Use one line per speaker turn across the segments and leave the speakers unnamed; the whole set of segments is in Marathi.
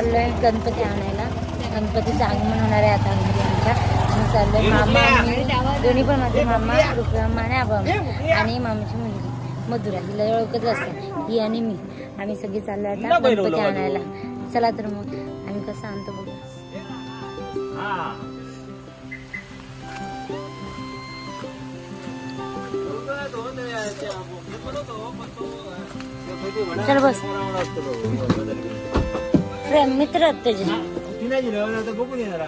चाललोय गणपती आणायला. गणपतीचं आगमन होणार आहे आता घरी आमच्या. आम्ही चाललोय, मामा मी दोन्ही पण, माझे मामा रुक्मा आणि आबा आणि मामाची मुलगी मधुरा, हिला ओळखत असते ही आणि मी. आम्ही सगळी चाललोय आता गणपती आणायला. चला तर मग आम्ही कसं आणतो बघूया. चल बस मित्र आहेत त्याचे. बघून येणार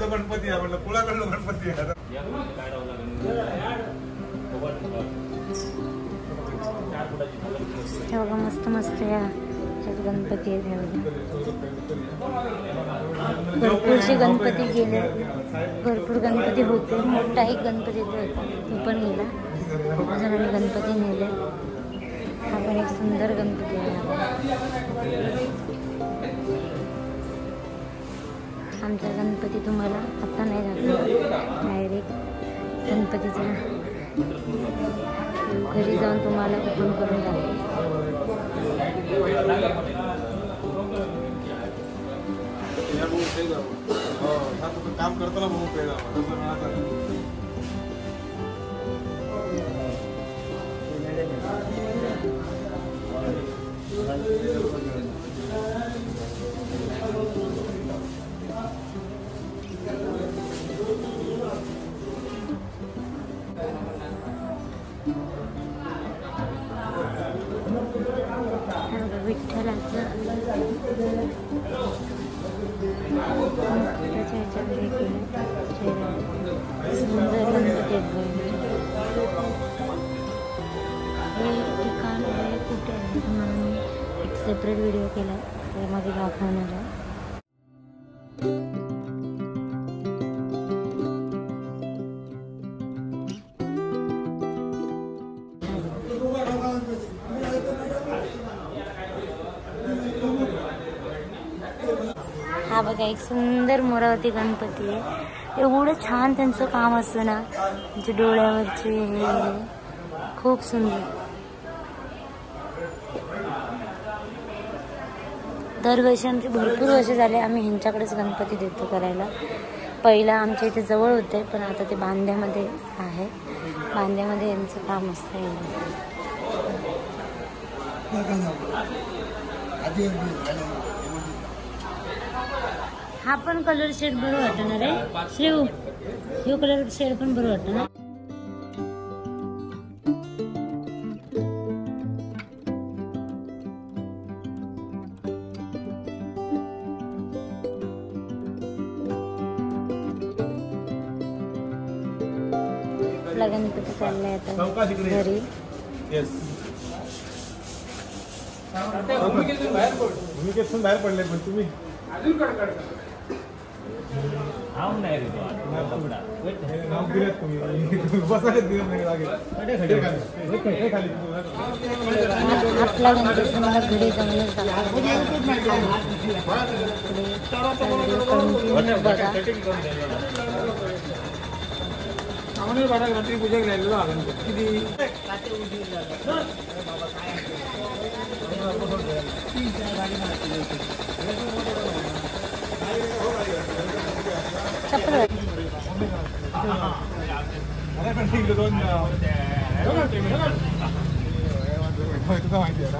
गणपती आहे म्हटलं, कुळाकडलं गणपती आहे.
हे बघा मस्त मस्त या गणपती आहेत. भरपूरसे गणपती गेले, भरपूर गणपती होते. मोठा एक गणपती होता तो पण गेला. अजून आम्ही गणपती नेले. हा पण एक सुंदर गणपती आहे. आमचा गणपती तुम्हाला आता नाही दाखवत, डायरेक्ट गणपतीच्या घरी जाऊन तुम्हाला ओपन करून दाखवतो.
काम करताना
विठ्ठलाचं सुंदर गणपती हे ठिकाण कुठे आहे तुम्हाला मी एक सेपरेट व्हिडिओ केला त्यामध्ये दाखवणार आहे. हा बघा एक सुंदर मोरावती गणपती आहे. एवढं छान त्यांचं काम असतं ना, त्यांचे डोळ्यावरचे हे खूप सुंदर. दरवर्षी आमचे भरपूर वर्ष झाले आम्ही ह्यांच्याकडेच गणपती देतो करायला. पहिला आमच्या इथे जवळ होते पण आता ते बांद्यामध्ये आहे. बांद्यामध्ये यांचं काम असतं. हा पण कलर शेड बरं वाटणार आहे शिव. ह्यो कलर शेड पण बरं वाटतं ना. आपला गणपती चाललाय आता घरी.
बाहेर पडले पण तुम्ही नाव दिलेत तुम्ही बसायला दिलं नाही लागेल
आपला गणपती मला घरी जमलं कंटिन्यू बघा.
रात्री पूजा राहिलेलो किती तुझा माहिती आहे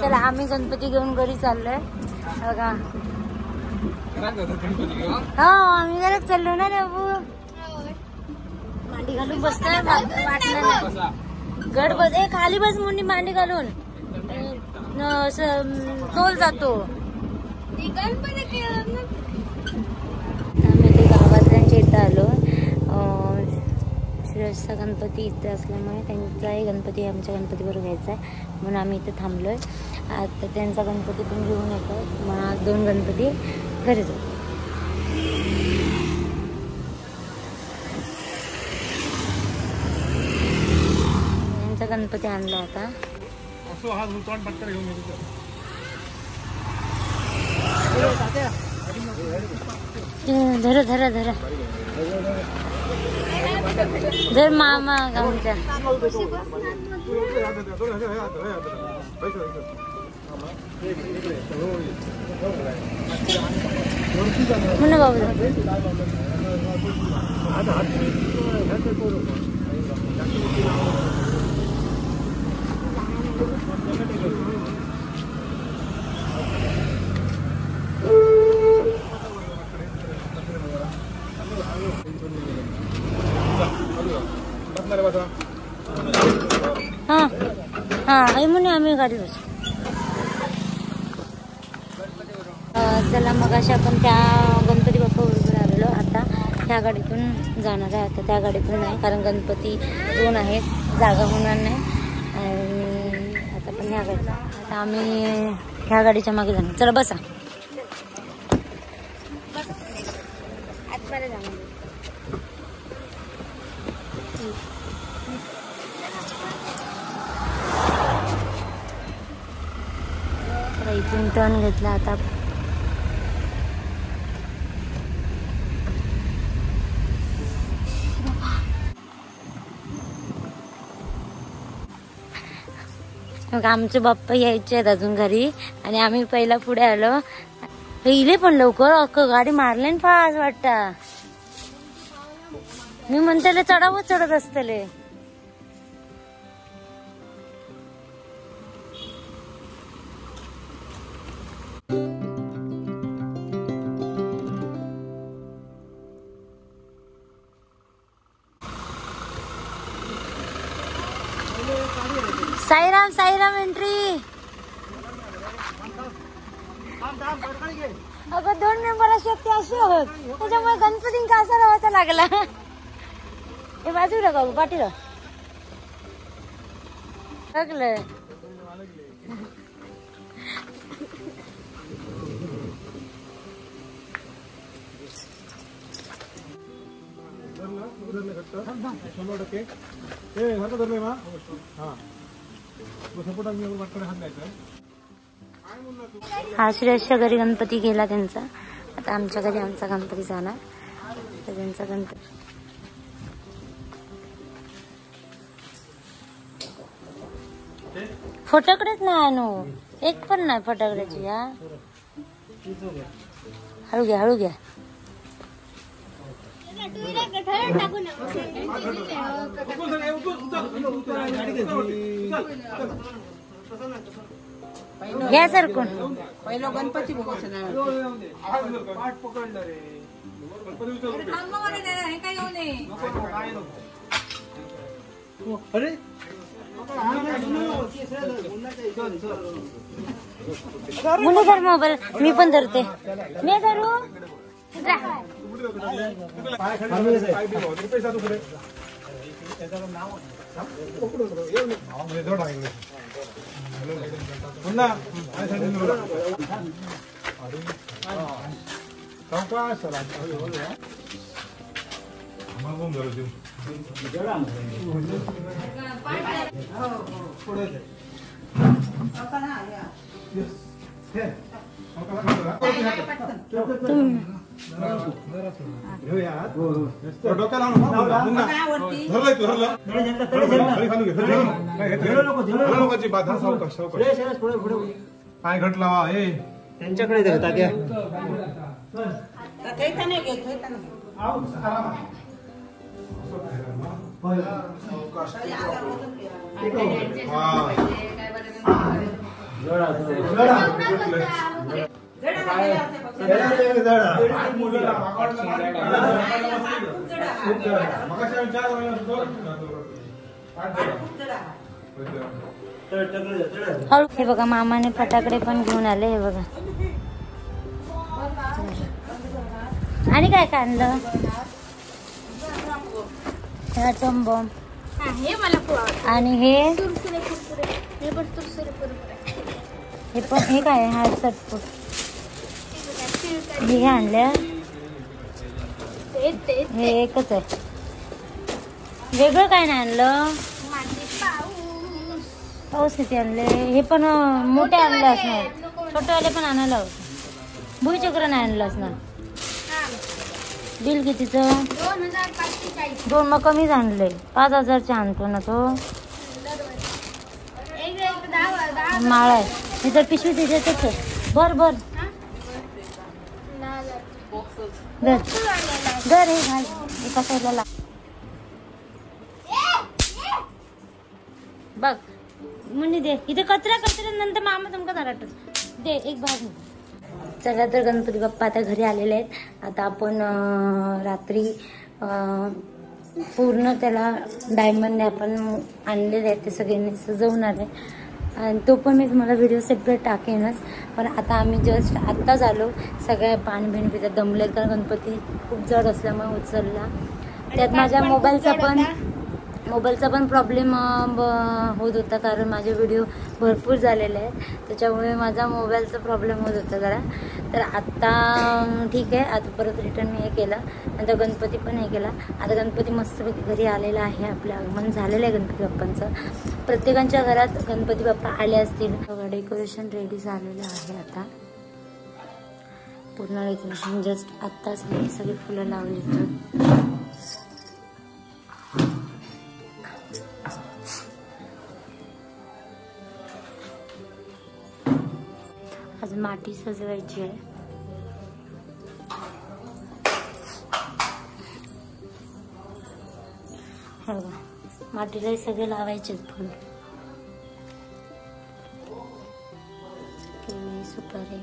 चला आम्ही गणपती घेऊन घरी चाललोय बघा. हो आम्ही घरात चाललो ना रे बाबू. मांडी घालून बसतोय वाटलं नाही. गड बस ए खाली बस मुंडी मांडी घालून तोल जातो. आम्ही ते गावातल्यांच्या इथं आलो. श्रेष्ठ गणपती इथे असल्यामुळे त्यांचाही गणपती आमच्या गणपतीबरोबर घ्यायचा आहे म्हणून आम्ही इथे थांबलोय. आता त्यांचा गणपती पण घेऊन येतो. मग 2 गणपती घरी जाऊ. यांचा गणपती आणला आता. धरा धरा धरा जर मामा आमच्या म्हणून बाबू हा म्हणे आम्ही गाडी बसू. चला मग अशा आपण त्या गणपती बाप्पा बरोबर आलेलो. आता ह्या गाडीतून जाणार आहे. आता त्या गाडीतून नाही कारण गणपती 2 आहेत जागा होणार नाही. आणि आता पण ह्या गाडीत आता आम्ही ह्या गाडीच्या मागे जाणार. चला बसा. आतमध्ये जाणार. इथून टर्न घेतला आता. मग आमचे बाप्पा यायचे आहेत अजून घरी आणि आम्ही पहिला पुढे आलो. इले पण लवकर अख्खं गाडी मारले ना फास्ट वाटतं. मी म्हणते चढावच चढत असतले. साईराम साईराम एंट्री. अगं 2 मेंबर असे असे होत त्याच्यामुळे गणपतींचा असा रवाचा लागला. हे बाजूला बाबू पाठीला लागलं. हा श्रेष्ठ घरी गणपती गेला त्यांचा. आता आमच्या घरी आमचा गणपती जाणार. तर त्यांचा गणपती फटाकडेच नाही आणू. एक पण नाही फटाकड्याची. हा हळू घ्या हळू घ्या. घ्या सरकून.
पहिला गणपती
मुलं धर मोबाईल. मी पण धरते. मी धरू.
पाय घट लावा हे
त्यांच्याकडे धरता त्या
हे बघा मामाने फटाकडे पण घेऊन आले. हे बघा आणि काय काय आणलं? ॲटम बॉम्ब आणि हे पण हे काय हा चटपट हे आणलं. हे एकच आहे, वेगळं काय नाही आणलं. पाऊस किती आणले? हे पण मोठे आणले असणार, छोटेवाले पण आणायला होते. भुईचक्र नाही आणलं असणार. बिल कितीचं? 2. मग कमीच आणले. 5000चे आणतो ना तो. माळा आहे हे तर पिशवी त्याच्यातच आहे. भर भर घर हे घाल एका साईडला बघ म्हणजे दे. इथे कचरा नंतर मामा तुमका धराटच दे एक भाग. चला तर गणपती बाप्पा आता घरी आलेले आहेत. आता आपण रात्री पूर्ण त्याला डायमंडने आपण आणलेले आहेत, ते सगळ्यांनी सजवणार आहे आणि तो पण मी तुम्हाला व्हिडिओ सेपरेट टाकेनच. पण आता आम्ही जस्ट आत्ताच आलो. सगळ्या पाणी बिणी पितात दमलेत कारण गणपती खूप जड असल्यामुळे उचलला. त्यात माझ्या मोबाईलचा पण प्रॉब्लेम होत होता कारण माझे व्हिडिओ भरपूर झालेले आहेत, त्याच्यामुळे माझा मोबाईलचा प्रॉब्लेम होत होता जरा. तर आत्ता ठीक आहे, आता परत रिटर्न मी हे केलं. नंतर गणपती पण हे केला. आता गणपती मस्तपैकी घरी आलेला आहे. आपलं आगमन झालेलं आहे गणपती बाप्पांचं. प्रत्येकाच्या घरात गणपती बाप्पा आले असतील. डेकोरेशन रेडी झालेलं आहे. आता पूर्ण डेकोरेशन जस्ट आत्ताच सगळी फुलं लावली. आज माती सजवायची आहे. हे बघा मातीला सगळे लावायचे फुल. केळी सुपारी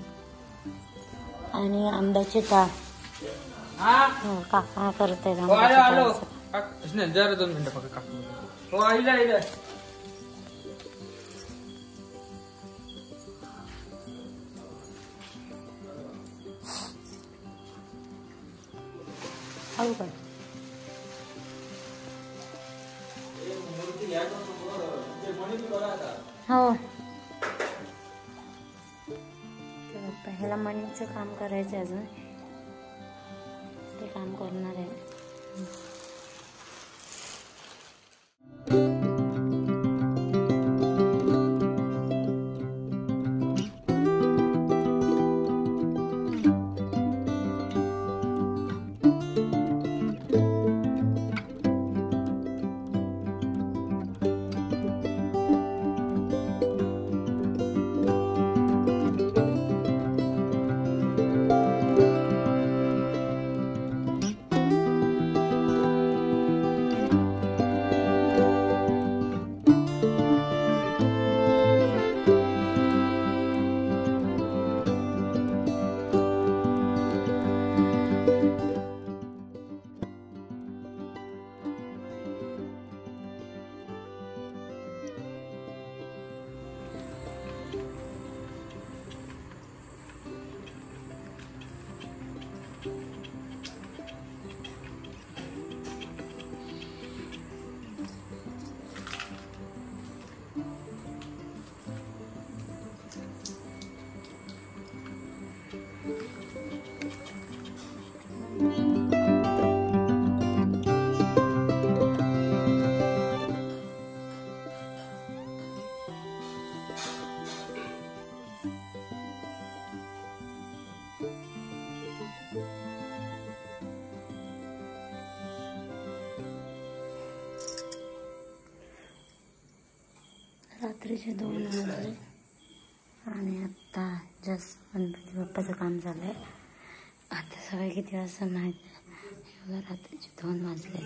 आणि आंब्याचे ताळ. काका करत आहेत
जरा 2 मिनिटं फक्त काकू. हो आईला
काय हो ह्याला मनीचं काम करायचं अजून, ते काम करणार आहे. रात्रीचे 2 वाजले आणि आत्ता जस्ट गणपती बाप्पाचं काम झालं आहे. आता सगळे किती वाजता माहीत रात्रीचे 2 वाजले.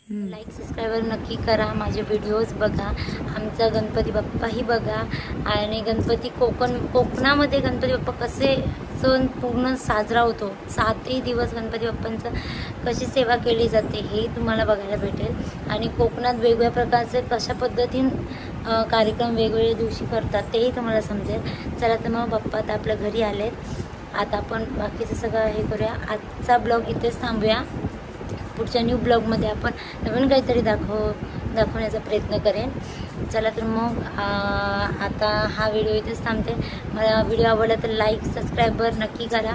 लाईक सबस्क्राईबर नक्की करा, माझे व्हिडिओज बघा, आमचा गणपती बाप्पाही बघा आणि कोकणामध्ये गणपती बाप्पा कसे सण पूर्ण साजरा होतो. 7ही दिवस गणपती बाप्पांचं कशी सेवा केली जाते हे तुम्हाला बघायला भेटेल. आणि कोकणात वेगवेगळ्या प्रकारचे कशा पद्धतीने कार्यक्रम वेगवेगळ्या दिवशी करतात तेही तुम्हाला समजेल. चला तर मग बाप्पा आता आपल्या घरी आलेत. आता आपण बाकीचं सगळं हे करूया. आजचा ब्लॉग इथेच थांबूया. पुढच्या न्यू ब्लॉगमध्ये आपण नवीन काहीतरी दाखवण्याचा प्रयत्न करेन. चला तर मग आता हा व्हिडिओ इथेच थांबते. मला व्हिडिओ आवडला तर लाईक सबस्क्राईबर नक्की करा.